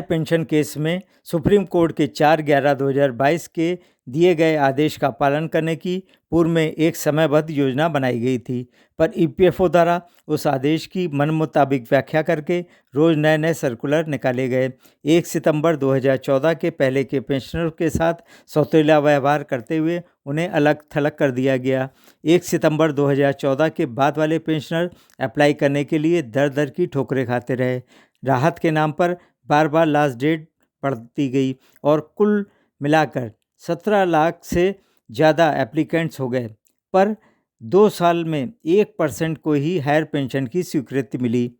Pension case में supreme court के 4/11/2022 के दिए गए आदेश का पालन करने की पूर्व में एक समयबद्ध योजना बनाई गई थी, पर ईपीएफओ द्वारा उस आदेश की मन मुताबिक व्याख्या करके रोज नए नए सर्कुलर निकाले गए। 1 सितंबर 2014 के पहले के पेंशनरों के साथ सौतेला व्यवहार करते हुए उन्हें अलग थलग कर दिया गया। 1 सितंबर 2014 के बाद वाले पेंशनर अप्लाई करने के लिए दर दर की ठोकरें खाते रहे। राहत के नाम पर बार बार लास्ट डेट बढ़ती गई और कुल मिलाकर 17 लाख से ज़्यादा एप्लीकेंट्स हो गए, पर 2 साल में 1% को ही हायर पेंशन की स्वीकृति मिली।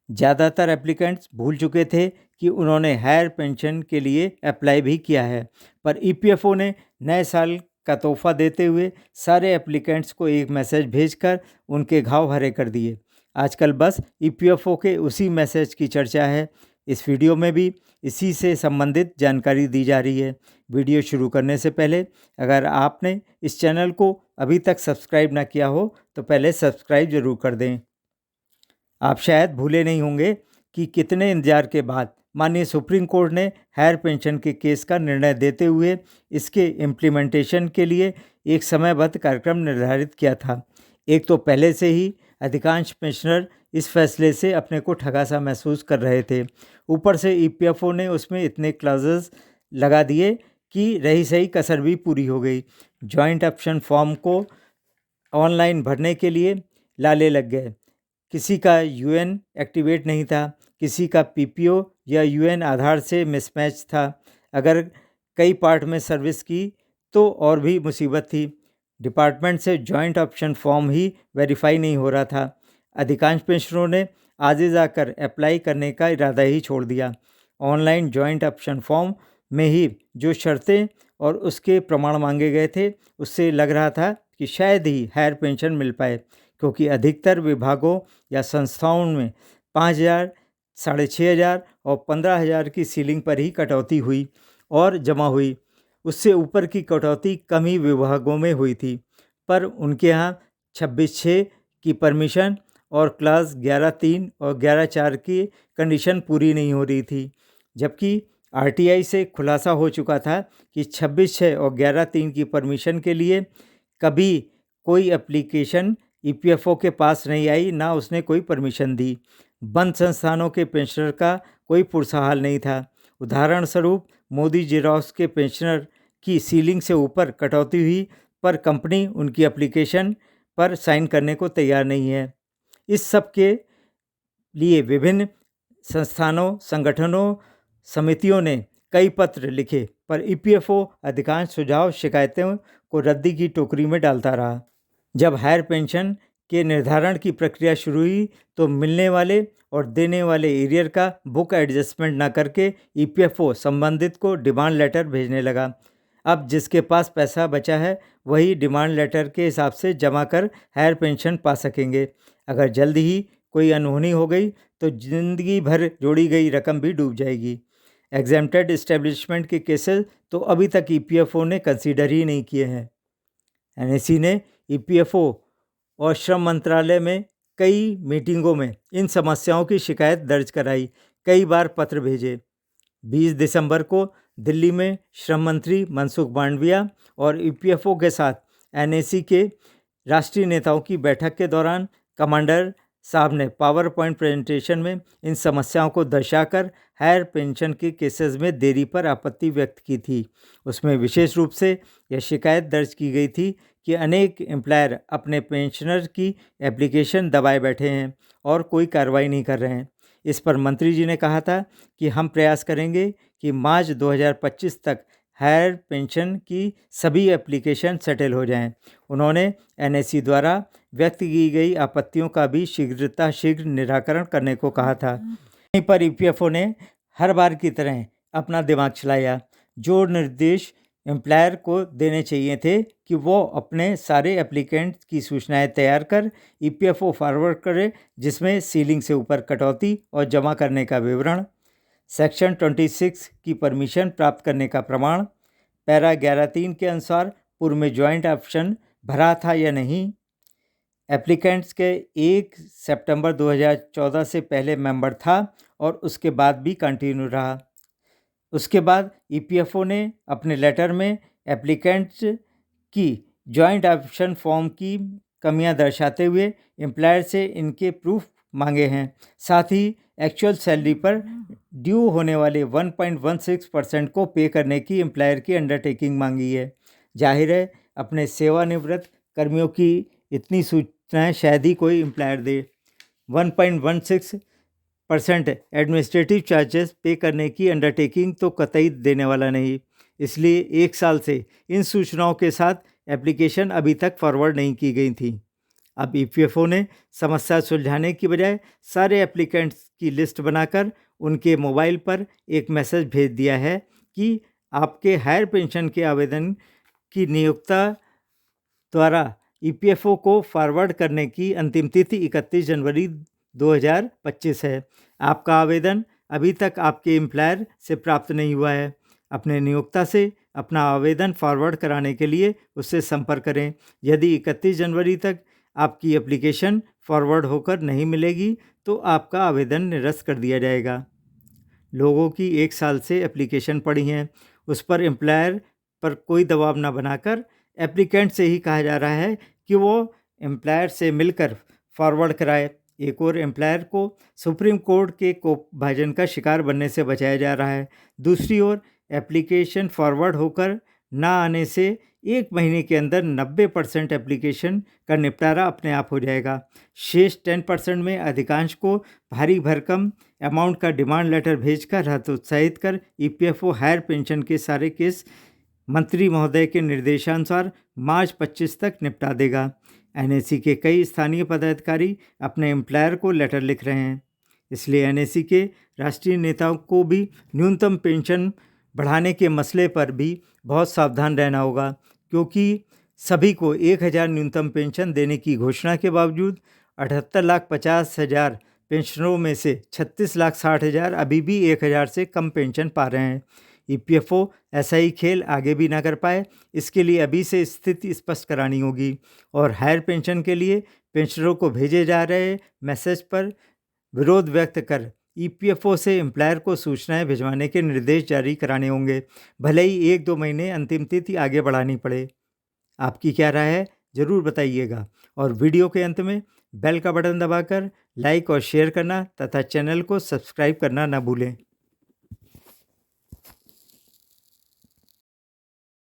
ज़्यादातर एप्लीकेंट्स भूल चुके थे कि उन्होंने हायर पेंशन के लिए अप्लाई भी किया है, पर ईपीएफओ ने नए साल का तोहफा देते हुए सारे एप्लीकेंट्स को एक मैसेज भेजकर उनके घाव हरे कर दिए। आजकल बस ईपीएफओ के उसी मैसेज की चर्चा है। इस वीडियो में भी इसी से संबंधित जानकारी दी जा रही है। वीडियो शुरू करने से पहले अगर आपने इस चैनल को अभी तक सब्सक्राइब ना किया हो तो पहले सब्सक्राइब जरूर कर दें। आप शायद भूले नहीं होंगे कि कितने इंतजार के बाद माननीय सुप्रीम कोर्ट ने हायर पेंशन के केस का निर्णय देते हुए इसके इम्प्लीमेंटेशन के लिए एक समयबद्ध कार्यक्रम निर्धारित किया था। एक तो पहले से ही अधिकांश पेंशनर इस फैसले से अपने को ठगा सा महसूस कर रहे थे, ऊपर से ईपीएफओ ने उसमें इतने क्लॉजेस लगा दिए कि रही सही कसर भी पूरी हो गई। जॉइंट ऑप्शन फॉर्म को ऑनलाइन भरने के लिए लाले लग गए। किसी का यूएन एक्टिवेट नहीं था, किसी का पीपीओ या यूएन आधार से मिसमैच था। अगर कई पार्ट में सर्विस की तो और भी मुसीबत थी। डिपार्टमेंट से जॉइंट ऑप्शन फॉर्म ही वेरीफाई नहीं हो रहा था। अधिकांश पेंशनरों ने आगे जाकर अप्लाई करने का इरादा ही छोड़ दिया। ऑनलाइन जॉइंट ऑप्शन फॉर्म में ही जो शर्तें और उसके प्रमाण मांगे गए थे, उससे लग रहा था कि शायद ही हायर पेंशन मिल पाए, क्योंकि अधिकतर विभागों या संस्थाओं में 5,000, 6,500 और 15,000 की सीलिंग पर ही कटौती हुई और जमा हुई। उससे ऊपर की कटौती कम ही विभागों में हुई थी, पर उनके यहाँ 26/6 की परमिशन और क्लास 11/3 और 11/4 की कंडीशन पूरी नहीं हो रही थी, जबकि आरटीआई से खुलासा हो चुका था कि 26/6 और 11/3 की परमिशन के लिए कभी कोई एप्लीकेशन ईपीएफओ के पास नहीं आई, ना उसने कोई परमिशन दी। बंद संस्थानों के पेंशनर का कोई पुरसहाल नहीं था। उदाहरण स्वरूप मोदी जेरोक्स के पेंशनर की सीलिंग से ऊपर कटौती हुई, पर कंपनी उनकी एप्लीकेशन पर साइन करने को तैयार नहीं है। इस सब के लिए विभिन्न संस्थानों, संगठनों, समितियों ने कई पत्र लिखे, पर ईपीएफओ अधिकांश सुझाव शिकायतों को रद्दी की टोकरी में डालता रहा। जब हायर पेंशन के निर्धारण की प्रक्रिया शुरू हुई तो मिलने वाले और देने वाले एरियर का बुक एडजस्टमेंट न करके ईपीएफओ संबंधित को डिमांड लेटर भेजने लगा। अब जिसके पास पैसा बचा है वही डिमांड लेटर के हिसाब से जमा कर हायर पेंशन पा सकेंगे। अगर जल्द ही कोई अनहोनी हो गई तो जिंदगी भर जोड़ी गई रकम भी डूब जाएगी। एग्जेम्प्टेड इस्टेब्लिशमेंट के केसेस तो अभी तक ईपीएफओ ने कंसीडर ही नहीं किए हैं। एनएसी ने ईपीएफओ और श्रम मंत्रालय में कई मीटिंगों में इन समस्याओं की शिकायत दर्ज कराई, कई बार पत्र भेजे। 20 दिसंबर को दिल्ली में श्रम मंत्री मनसुख मांडविया और ईपीएफओ के साथ एनएसी के राष्ट्रीय नेताओं की बैठक के दौरान कमांडर साहब ने पावर पॉइंट प्रेजेंटेशन में इन समस्याओं को दर्शाकर हायर पेंशन के केसेस में देरी पर आपत्ति व्यक्त की थी। उसमें विशेष रूप से यह शिकायत दर्ज की गई थी कि अनेक एम्प्लॉयर अपने पेंशनर की एप्लीकेशन दबाए बैठे हैं और कोई कार्रवाई नहीं कर रहे हैं। इस पर मंत्री जी ने कहा था कि हम प्रयास करेंगे कि मार्च 2025 तक हायर पेंशन की सभी एप्लीकेशन सेटल हो जाएं। उन्होंने एनएससी द्वारा व्यक्त की गई आपत्तियों का भी शीघ्र निराकरण करने को कहा था। वहीं पर ईपीएफओ ने हर बार की तरह अपना दिमाग चलाया। जो निर्देश एम्प्लॉयर को देने चाहिए थे कि वो अपने सारे एप्लीकेंट की सूचनाएं तैयार कर ईपीएफओ फॉरवर्ड करे, जिसमें सीलिंग से ऊपर कटौती और जमा करने का विवरण, सेक्शन 26 की परमिशन प्राप्त करने का प्रमाण, पैरा 11(3) के अनुसार पूर्व में जॉइंट ऑप्शन भरा था या नहीं, एप्लीकेंट्स के 1 सितंबर 2014 से पहले मेंबर था और उसके बाद भी कंटिन्यू रहा, उसके बाद ईपीएफओ ने अपने लेटर में एप्लीकेंट्स की जॉइंट ऑप्शन फॉर्म की कमियां दर्शाते हुए एम्प्लॉयर से इनके प्रूफ मांगे हैं। साथ ही एक्चुअल सैलरी पर ड्यू होने वाले 1.16% को पे करने की एम्प्लॉयर की अंडरटेकिंग मांगी है। जाहिर है अपने सेवानिवृत्त कर्मियों की इतनी सूचनाएं शायद ही कोई एम्प्लॉयर दे। 1.16% एडमिनिस्ट्रेटिव चार्जेस पे करने की अंडरटेकिंग तो कतई देने वाला नहीं। इसलिए 1 साल से इन सूचनाओं के साथ एप्लीकेशन अभी तक फॉरवर्ड नहीं की गई थी। अब ईपीएफओ ने समस्या सुलझाने की बजाय सारे एप्लीकेंट्स की लिस्ट बनाकर उनके मोबाइल पर एक मैसेज भेज दिया है कि आपके हायर पेंशन के आवेदन की नियोक्ता द्वारा ईपीएफओ को फॉरवर्ड करने की अंतिम तिथि 31 जनवरी 2025 है। आपका आवेदन अभी तक आपके एम्प्लॉयर से प्राप्त नहीं हुआ है। अपने नियोक्ता से अपना आवेदन फॉरवर्ड कराने के लिए उससे संपर्क करें। यदि 31 जनवरी तक आपकी एप्लीकेशन फॉरवर्ड होकर नहीं मिलेगी तो आपका आवेदन निरस्त कर दिया जाएगा। लोगों की 1 साल से एप्लीकेशन पड़ी हैं, उस पर एम्प्लॉयर पर कोई दबाव न बनाकर एप्लीकेंट से ही कहा जा रहा है कि वो एम्प्लॉयर से मिलकर फॉरवर्ड कराए। एक और एम्प्लॉयर को सुप्रीम कोर्ट के कोपभाजन का शिकार बनने से बचाया जा रहा है। दूसरी ओर एप्लीकेशन फॉरवर्ड होकर ना आने से 1 महीने के अंदर 90% एप्लीकेशन का निपटारा अपने आप हो जाएगा। शेष 10% में अधिकांश को भारी भरकम अमाउंट का डिमांड लेटर भेजकर हतोत्साहित कर ईपीएफओ हायर पेंशन के सारे केस मंत्री महोदय के निर्देशानुसार मार्च 25 तक निपटा देगा। एनएसी के कई स्थानीय पदाधिकारी अपने एम्प्लॉयर को लेटर लिख रहे हैं। इसलिए एनएसी के राष्ट्रीय नेताओं को भी न्यूनतम पेंशन बढ़ाने के मसले पर भी बहुत सावधान रहना होगा, क्योंकि सभी को 1000 न्यूनतम पेंशन देने की घोषणा के बावजूद 78,50,000 पेंशनरों में से 36,60,000 अभी भी 1000 से कम पेंशन पा रहे हैं। ईपीएफओ ऐसा ही खेल आगे भी ना कर पाए, इसके लिए अभी से स्थिति स्पष्ट करानी होगी और हायर पेंशन के लिए पेंशनरों को भेजे जा रहे मैसेज पर विरोध व्यक्त कर ईपीएफओ से एम्प्लॉयर को सूचनाएं भिजवाने के निर्देश जारी कराने होंगे, भले ही 1-2 महीने अंतिम तिथि आगे बढ़ानी पड़े। आपकी क्या राय है ज़रूर बताइएगा और वीडियो के अंत में बेल का बटन दबाकर लाइक और शेयर करना तथा चैनल को सब्सक्राइब करना ना भूलें।